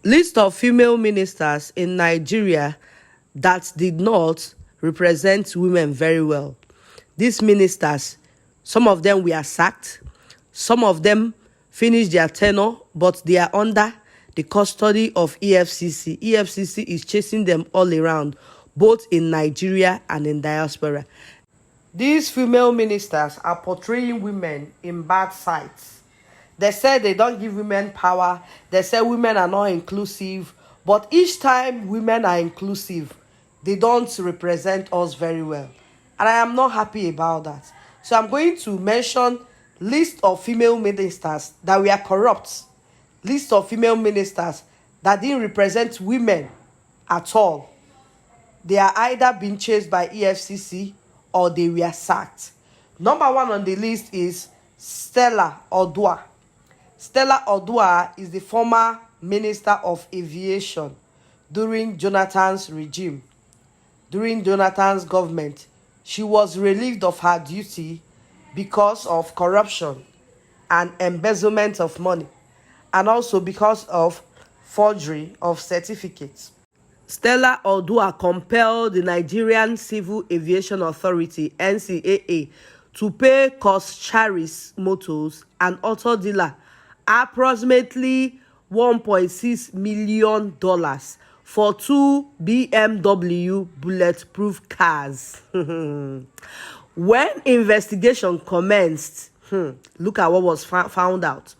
List of female ministers in Nigeria that did not represent women very well. These ministers, some of them were sacked, some of them finished their tenure, but they are under the custody of EFCC. EFCC is chasing them all around, both in Nigeria and in diaspora. These female ministers are portraying women in bad sights. They say they don't give women power. They say women are not inclusive. But each time women are inclusive, they don't represent us very well. And I am not happy about that. So I'm going to mention list of female ministers that were corrupt. List of female ministers that didn't represent women at all. They are either being chased by EFCC or they were sacked. Number one on the list is Stella Odua. Stella Odua is the former Minister of Aviation during Jonathan's regime. During Jonathan's government, she was relieved of her duty because of corruption and embezzlement of money, and also because of forgery of certificates. Stella Odua compelled the Nigerian Civil Aviation Authority, NCAA, to pay Charis Motors, an auto dealer, approximately $1.6 million for 2 BMW bulletproof cars. When investigation commenced, look at what was found out.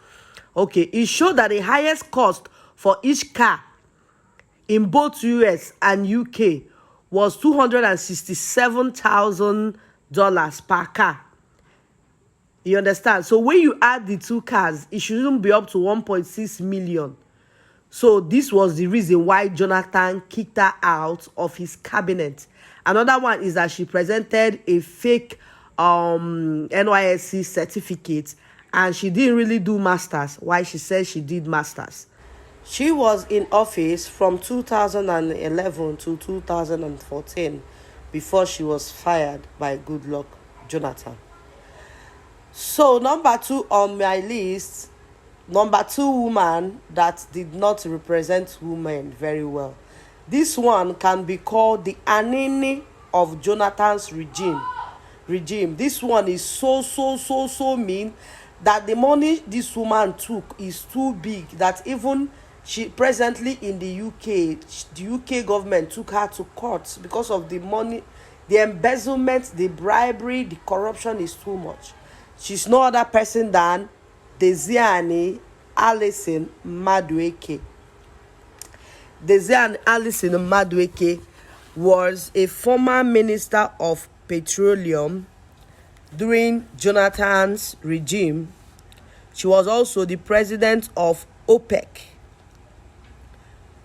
Okay, it showed that the highest cost for each car in both US and UK was $267,000 per car. You understand? So when you add the two cars, it shouldn't be up to 1.6 million. So this was the reason why Jonathan kicked her out of his cabinet. Another one is that she presented a fake NYSC certificate, and she didn't really do masters. Why she said she did masters? She was in office from 2011 to 2014 before she was fired by Goodluck Jonathan. So number two on my list, number two woman that did not represent women very well. This one can be called the Anini of Jonathan's regime. This one is so mean that the money this woman took is too big that even she presently in the UK government took her to court because of the money, the embezzlement, the bribery, the corruption is too much. She's no other person than Desiani Alison Madueke. Desiani Alison Madueke was a former minister of petroleum during Jonathan's regime. She was also the president of OPEC.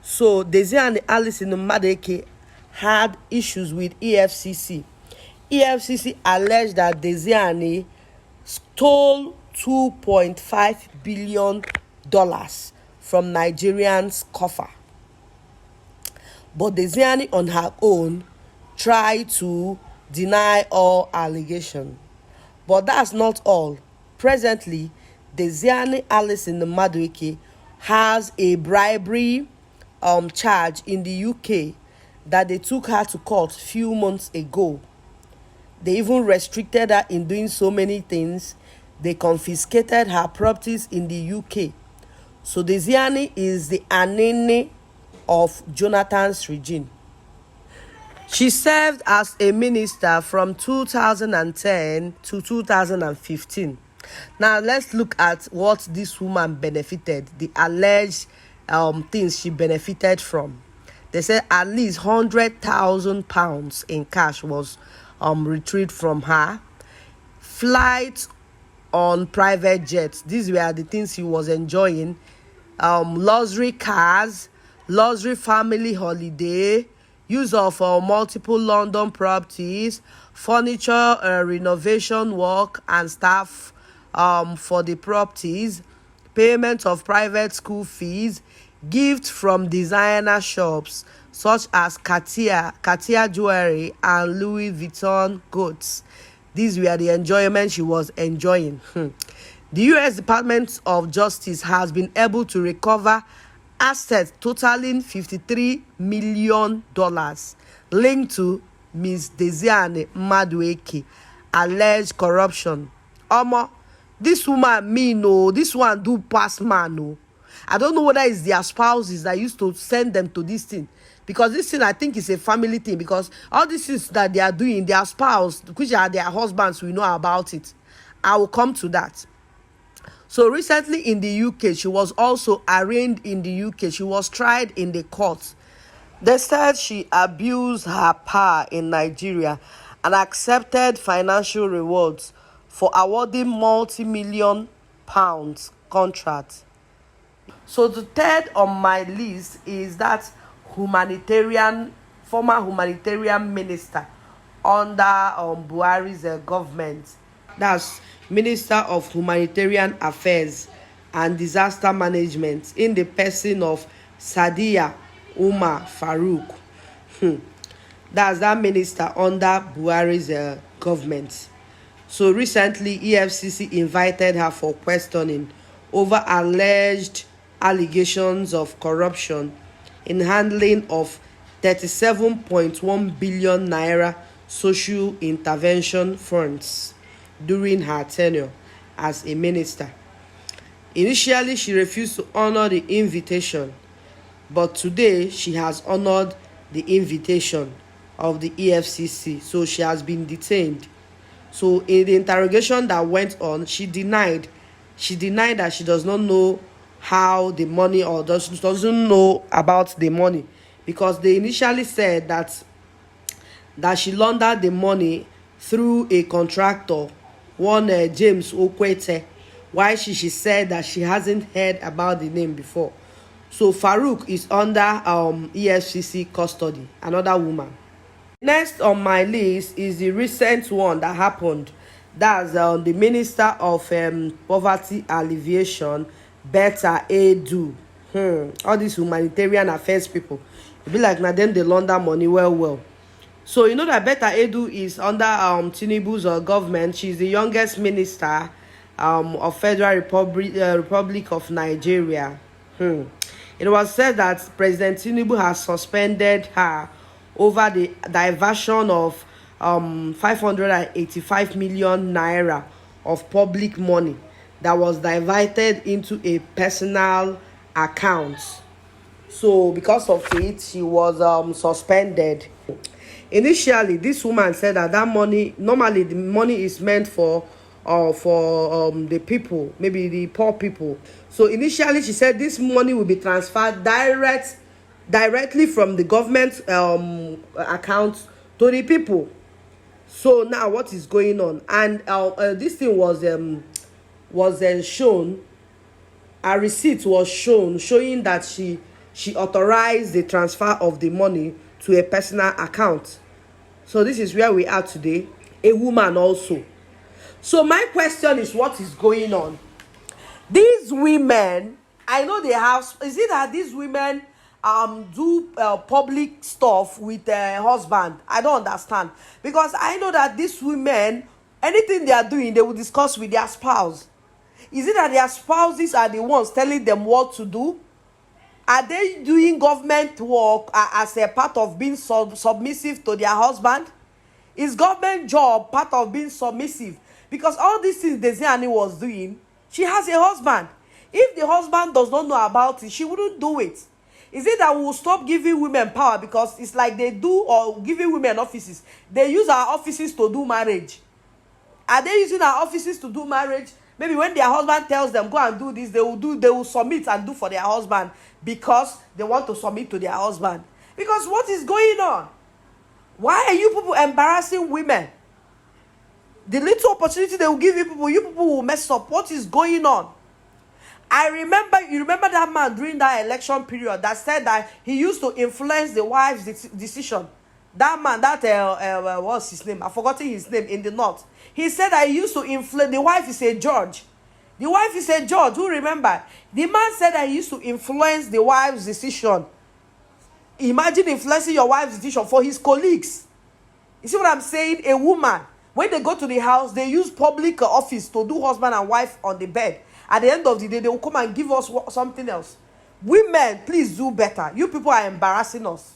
So Desiani Alison Madueke had issues with EFCC. EFCC alleged that Desiani stole $2.5 billion from Nigerians' coffer. But Desiani on her own tried to deny all allegations. But that's not all. Presently, Desiani Alison Madueke has a bribery charge in the UK that they took her to court few months ago. They even restricted her in doing so many things. They confiscated her properties in the UK. So Desiani is the Anene of Jonathan's regime. She served as a minister from 2010 to 2015. Now let's look at what this woman benefited, the alleged things she benefited from. They said at least £100,000 in cash was retrieved from her. Flights on private jets, these were the things she was enjoying. Luxury cars, luxury family holiday, use of multiple London properties, furniture renovation work and staff for the properties, payment of private school fees, gifts from designer shops such as Cartier jewelry and Louis Vuitton goods. These were the enjoyment she was enjoying. The U.S. Department of Justice has been able to recover assets totaling $53 million linked to Ms. Desiane Madueke alleged corruption. This woman this one do pass man. I don't know whether it's their spouses that used to send them to this thing, because this thing I think is a family thing, because all these things that they are doing, their spouse, which are their husbands, we know about it. I will come to that. So recently in the UK, she was also arraigned in the UK. She was tried in the court. They said she abused her power in Nigeria and accepted financial rewards for awarding multi-million pounds contracts. So the third on my list is that former humanitarian minister under Buhari's government. That's Minister of Humanitarian Affairs and Disaster Management, in the person of Sadiya Umar Farouk. That's that minister under Buhari's government. So recently, EFCC invited her for questioning over alleged allegations of corruption in handling of 37.1 billion naira social intervention funds during her tenure as a minister. Initially, she refused to honor the invitation, but today she has honored the invitation of the EFCC, so she has been detained. So in the interrogation that went on, she denied that she does not know how the money, or doesn't know about the money, because they initially said that she laundered the money through a contractor, one James Okwete, while she said that she hasn't heard about the name before. So Farouk is under EFCC custody, another woman. Next on my list is the recent one that happened. That's the Minister of Poverty Alleviation, Betta Edu. All these humanitarian affairs people, it be like now them they launder money well. So you know that Betta Edu is under Tinubu's government. She's the youngest minister of Federal Republic of Nigeria. It was said that President Tinubu has suspended her over the diversion of 585 million naira of public money that was diverted into a personal account. So because of it, she was suspended. Initially, this woman said that money, normally the money is meant for the people, maybe the poor people. So initially she said this money will be transferred directly from the government account to the people. So now what is going on? And this thing was shown. A receipt was shown showing that she authorized the transfer of the money to a personal account. So this is where we are today. A woman also. So my question is, what is going on? These women, I know they have, is it that these women do public stuff with their husband? I don't understand, because I know that these women, anything they are doing, they will discuss with their spouse. Is it that their spouses are the ones telling them what to do? Are they doing government work as a part of being submissive to their husband? Is government job part of being submissive? Because all these things Desiane was doing, she has a husband. If the husband does not know about it, she wouldn't do it. Is it that we will stop giving women power because it's like they do, or giving women offices? They use our offices to do marriage. Are they using our offices to do marriage? Maybe when their husband tells them, go and do this, they will submit and do for their husband because they want to submit to their husband. Because what is going on? Why are you people embarrassing women? The little opportunity they will give you people will mess up. What is going on? You remember that man during that election period that said that he used to influence the wife's decision. That man, what's his name? I've forgotten his name, in the north. He said that he used to influence, the wife is a judge. The wife is a judge, who remember? The man said that he used to influence the wife's decision. Imagine influencing your wife's decision for his colleagues. You see what I'm saying? A woman, when they go to the house, they use public office to do husband and wife on the bed. At the end of the day, they will come and give us something else. Women, please do better. You people are embarrassing us.